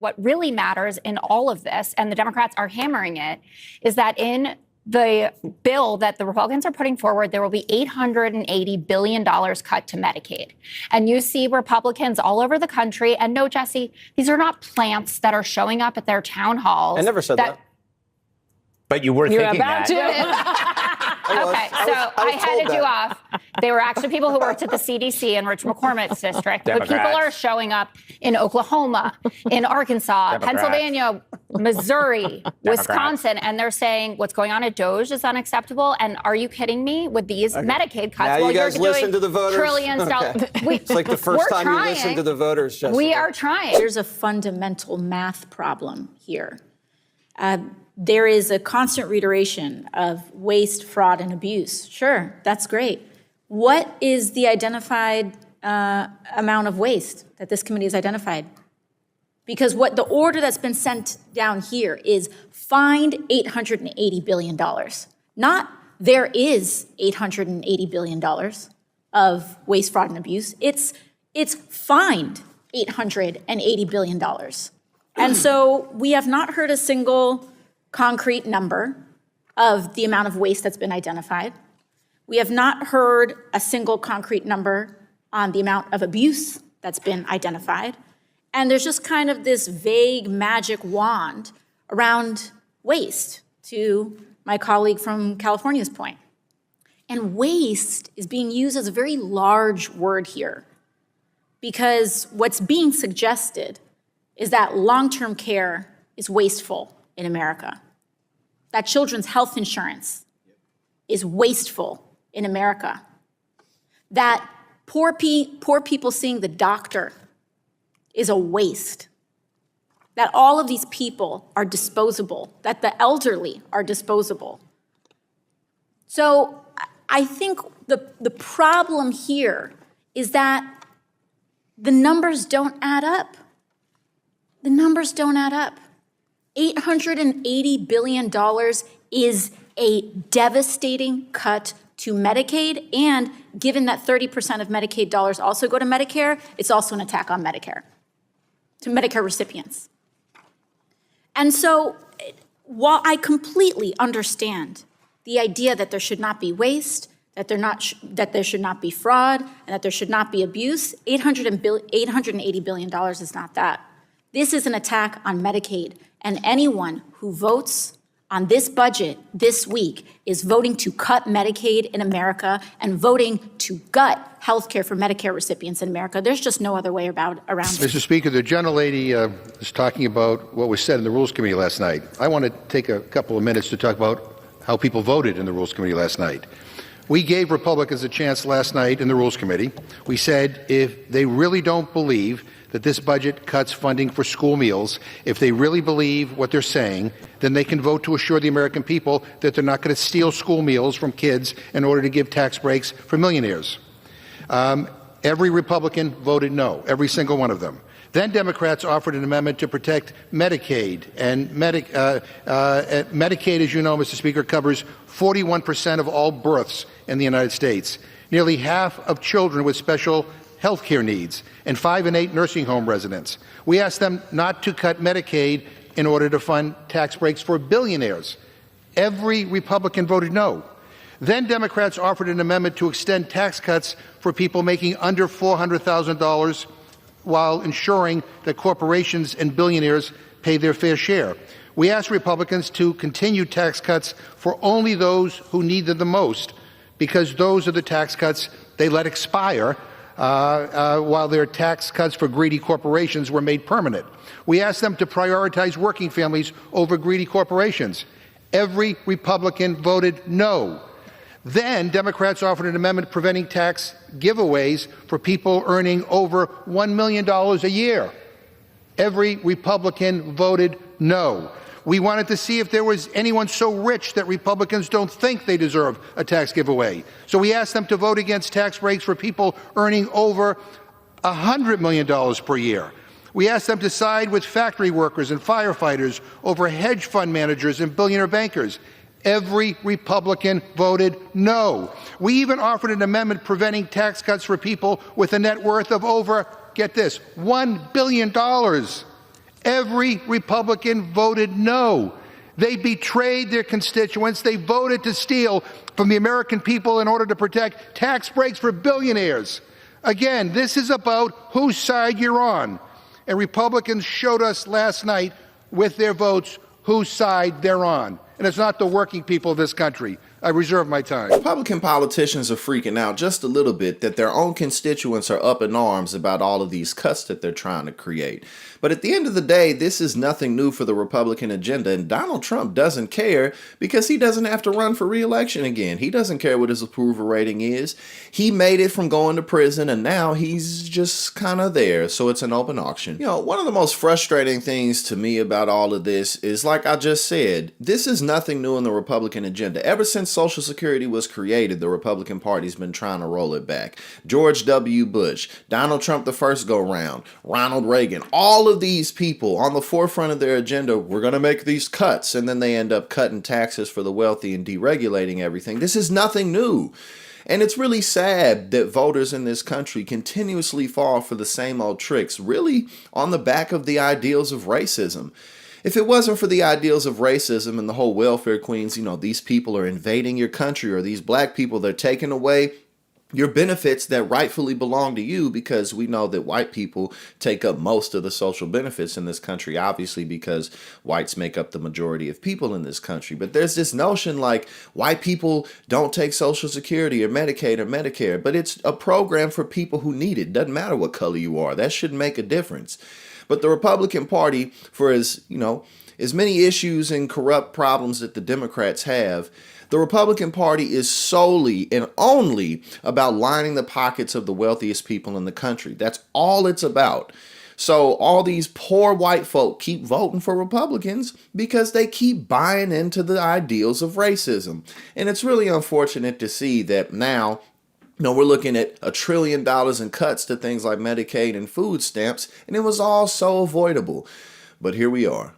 What really matters in all of this, and the Democrats are hammering it, is that in the bill that the Republicans are putting forward, there will be $880 billion cut to Medicaid. And you see Republicans all over the country. And no, Jesse, these are not plants that are showing up at their town halls. I never said that. But you were thinking that. Okay, so I headed you off. They were actually people who worked at the CDC in Rich McCormick's district. Democrats. But people are showing up in Oklahoma, in Arkansas, Democrats. Pennsylvania, Missouri, Wisconsin, and they're saying what's going on at DOJ is unacceptable. And are you kidding me with these Medicaid cuts? Now you guys you're listen to the voters. Trillions of dollars. It's like the first time you listen to the voters, Jessica. We are trying. There's a fundamental math problem here. There is a constant reiteration of waste, fraud, and abuse. Sure, that's great. What is the identified amount of waste that this committee has identified? Because what the order that's been sent down here is find $880 billion. Not there is $880 billion of waste, fraud, and abuse. It's find $880 billion. And so we have not heard a single concrete number of the amount of waste that's been identified. We have not heard a single concrete number on the amount of abuse that's been identified. And there's just kind of this vague magic wand around waste, to my colleague from California's point. And waste is being used as a very large word here, because what's being suggested is that long-term care is wasteful in America, that children's health insurance is wasteful in America, that poor people seeing the doctor is a waste, that all of these people are disposable, that the elderly are disposable. So I think the problem here is that the numbers don't add up. The numbers don't add up. $880 billion is a devastating cut to Medicaid, and given that 30% of Medicaid dollars also go to Medicare, it's also an attack on Medicare, to Medicare recipients. And so while I completely understand the idea that there should not be waste, that there should not be fraud, and that there should not be abuse, $880 billion is not that. This is an attack on Medicaid, and anyone who votes on this budget this week is voting to cut Medicaid in America and voting to gut health care for Medicare recipients in America. There's just no other way around it. Mr. Speaker, the gentlelady is talking about what was said in the Rules Committee last night. I want to take a couple of minutes to talk about how people voted in the Rules Committee last night. We gave Republicans a chance last night in the Rules Committee. We said if they really don't believe that this budget cuts funding for school meals, if they really believe what they're saying, then they can vote to assure the American people that they're not going to steal school meals from kids in order to give tax breaks for millionaires. Every Republican voted no, every single one of them. Then Democrats offered an amendment to protect Medicaid. And Medicaid, as you know, Mr. Speaker, covers 41% of all births in the United States, nearly half of children with special health care needs, and 5 in 8 nursing home residents. We asked them not to cut Medicaid in order to fund tax breaks for billionaires. Every Republican voted no. Then Democrats offered an amendment to extend tax cuts for people making under $400,000 while ensuring that corporations and billionaires pay their fair share. We asked Republicans to continue tax cuts for only those who need them the most, because those are the tax cuts they let expire while their tax cuts for greedy corporations were made permanent. We asked them to prioritize working families over greedy corporations. Every Republican voted no. Then Democrats offered an amendment preventing tax giveaways for people earning over $1 million a year. Every Republican voted no. We wanted to see if there was anyone so rich that Republicans don't think they deserve a tax giveaway. So we asked them to vote against tax breaks for people earning over $100 million per year. We asked them to side with factory workers and firefighters over hedge fund managers and billionaire bankers. Every Republican voted no. We even offered an amendment preventing tax cuts for people with a net worth of over, get this, $1 billion. Every Republican voted no. They betrayed their constituents. They voted to steal from the American people in order to protect tax breaks for billionaires. Again, this is about whose side you're on. And Republicans showed us last night with their votes whose side they're on. And it's not the working people of this country. I reserve my time. Republican politicians are freaking out just a little bit that their own constituents are up in arms about all of these cuts that they're trying to create. But at the end of the day, this is nothing new for the Republican agenda, and Donald Trump doesn't care because he doesn't have to run for re-election again. He doesn't care what his approval rating is. He made it from going to prison, and now he's just kind of there, so it's an open auction. You know, one of the most frustrating things to me about all of this is, like I just said, this is nothing new in the Republican agenda. Ever since Social Security was created, the Republican Party's been trying to roll it back. George W. Bush, Donald Trump the first go-round, Ronald Reagan, all of these people on the forefront of their agenda, we're going to make these cuts, and then they end up cutting taxes for the wealthy and deregulating everything. This is nothing new. And it's really sad that voters in this country continuously fall for the same old tricks, really on the back of the ideals of racism. If it wasn't for the ideals of racism and the whole welfare queens, you know, these people are invading your country, or these black people, they're taking away your benefits that rightfully belong to you, because we know that white people take up most of the social benefits in this country, obviously because whites make up the majority of people in this country. But there's this notion like white people don't take Social Security or Medicaid or Medicare, but it's a program for people who need it. Doesn't matter what color you are. That shouldn't make a difference. But the Republican Party, for as many issues and corrupt problems that the Democrats have, the Republican Party is solely and only about lining the pockets of the wealthiest people in the country. That's all it's about. So all these poor white folk keep voting for Republicans because they keep buying into the ideals of racism. And it's really unfortunate to see that now, we're looking at $1 trillion in cuts to things like Medicaid and food stamps, and it was all so avoidable. But here we are.